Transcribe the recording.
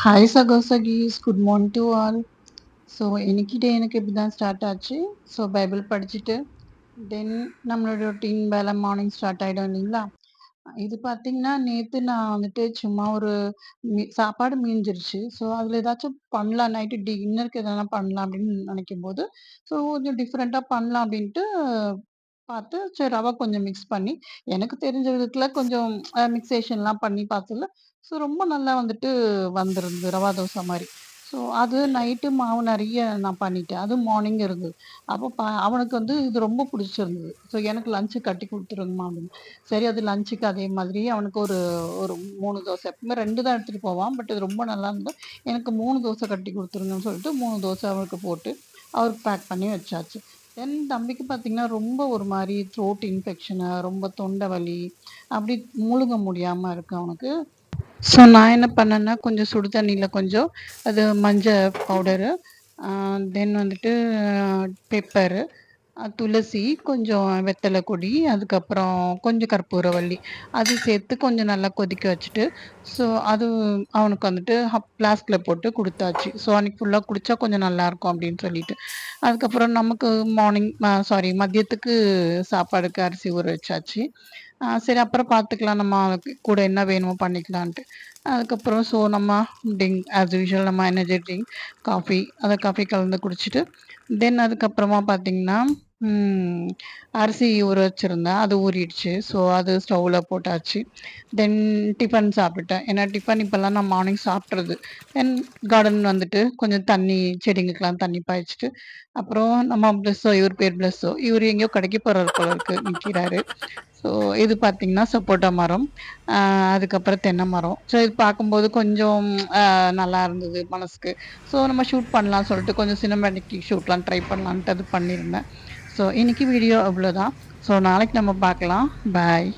Hi சகோசகீஸ், good morning to all. So இன்னைக்கு day எனக்கு இப்படி தான் ஸ்டார்ட் ஆச்சு. ஸோ பைபிள் படிச்சுட்டு தென் நம்மளோட ரொட்டீன் வேலை மார்னிங் ஸ்டார்ட் ஆகிடும் இல்லைங்களா. இது பார்த்தீங்கன்னா நேற்று நான் வந்துட்டு சும்மா ஒரு சாப்பாடு மீஞ்சிருச்சு. ஸோ அதில் ஏதாச்சும் பண்ணலாம், நைட்டு டின்னருக்கு எதனா பண்ணலாம் அப்படின்னு நினைக்கும் போது, ஸோ கொஞ்சம் டிஃப்ரெண்ட்டாக பண்ணலாம் அப்படின்ட்டு பார்த்து, சரி ரவை கொஞ்சம் மிக்ஸ் பண்ணி, எனக்கு தெரிஞ்ச விதத்துல கொஞ்சம் மிக்சேஷன்லாம் பண்ணி பார்த்ததுல, ஸோ ரொம்ப நல்லா வந்துட்டு வந்திருந்தது ரவா தோசை மாரி. ஸோ அது நைட்டு மாவு நெறைய நான் பண்ணிட்டேன். அதுவும் மார்னிங் இருந்தது. அப்போ அவனுக்கு வந்து இது ரொம்ப புடிச்சிருந்தது. ஸோ எனக்கு லஞ்ச் கட்டி குடுத்துருங்கம்மா அப்படின்னு. சரி அது லஞ்சுக்கு அதே மாதிரி அவனுக்கு ஒரு ஒரு 3 தோசை, எப்பவுமே 2 தான் எடுத்துட்டு போவான். பட் இது ரொம்ப நல்லா இருந்தது. எனக்கு 3 தோசை கட்டி குடுத்துருங்கன்னு சொல்லிட்டு 3 தோசை அவருக்கு போட்டு, அவருக்கு பேக் பண்ணி வச்சாச்சு. தென் தம்பிக்கு பார்த்தீங்கன்னா, ரொம்ப ஒரு மாரி த்ரோட் இன்ஃபெக்ஷனு, ரொம்ப தொண்டை வலி, அப்படி முழுங்க முடியாம இருக்கு அவனுக்கு. ஸோ நான் என்ன பண்ணேன்னா, கொஞ்சம் சுடு தண்ணீல கொஞ்சம் அது மஞ்ச பவுடரு, அ தென் வந்துட்டு பெப்பரு, துளசி, கொஞ்சம் வெத்தல கொடி, அதுக்கப்புறம் கொஞ்சம் கற்பூரவள்ளி, அது சேர்த்து கொஞ்சம் நல்லா கொதிக்க வச்சுட்டு, ஸோ அது அவனுக்கு வந்துட்டு ஃப்ளாஸ்க்ல போட்டு குடுத்தாச்சு. ஸோ அன்னைக்கு ஃபுல்லா குடிச்சா கொஞ்சம் நல்லாயிருக்கும் அப்படின்னு சொல்லிட்டு. அதுக்கப்புறம் நமக்கு மார்னிங் மதியத்துக்கு சாப்பாடுக்கு அரிசி ஊற வச்சாச்சு. சரி அப்புறம் பார்த்துக்கலாம், நம்ம அதுக்கு கூட என்ன வேணுமோ பண்ணிக்கலான்ட்டு. அதுக்கப்புறம் ஸோ நம்ம ஆஸ் யூசுவல் நம்ம எனர்ஜி ட்ரிங்க், காஃபி கலந்து குடிச்சிட்டு, தென் அதுக்கப்புறமா பார்த்தீங்கன்னா, ம் அரிசி ஊற வச்சிருந்தேன். அது ஊறிடுச்சு. ஸோ அது ஸ்டவ்ல போட்டாச்சு. தென் டிஃபன் சாப்பிட்டேன். ஏன்னா டிஃபன் இப்பலாம் நான் மார்னிங் சாப்பிட்றது. தென் கார்டன் வந்துட்டு கொஞ்சம் தண்ணி, செடிங்களுக்கெல்லாம் தண்ணி பாய்ச்சிட்டு, அப்புறம் நம்ம பிளெஸ்ஸோ, இவர் பேர் பிளெஸ்ஸோ, இவரு எங்கேயோ கடைக்கு போறாரு போல இருக்கு, நிக்கிறாரு. ஸோ இது பார்த்தீங்கன்னா சப்போட்டா மரம், அ அதுக்கப்புறம் தென்னை மரம். ஸோ இது பார்க்கும்போது கொஞ்சம் அ நல்லா இருந்தது மனசுக்கு. ஸோ நம்ம ஷூட் பண்ணலாம்னு சொல்லிட்டு கொஞ்சம் சினிமேட்டிக் ஷூட்லாம் ட்ரை பண்ணலான்ட்டு அது பண்ணியிருந்தேன். ஸோ இன்னைக்கு வீடியோ அவ்வளோதான். ஸோ நாளைக்கு நம்ம பார்க்கலாம். பாய்.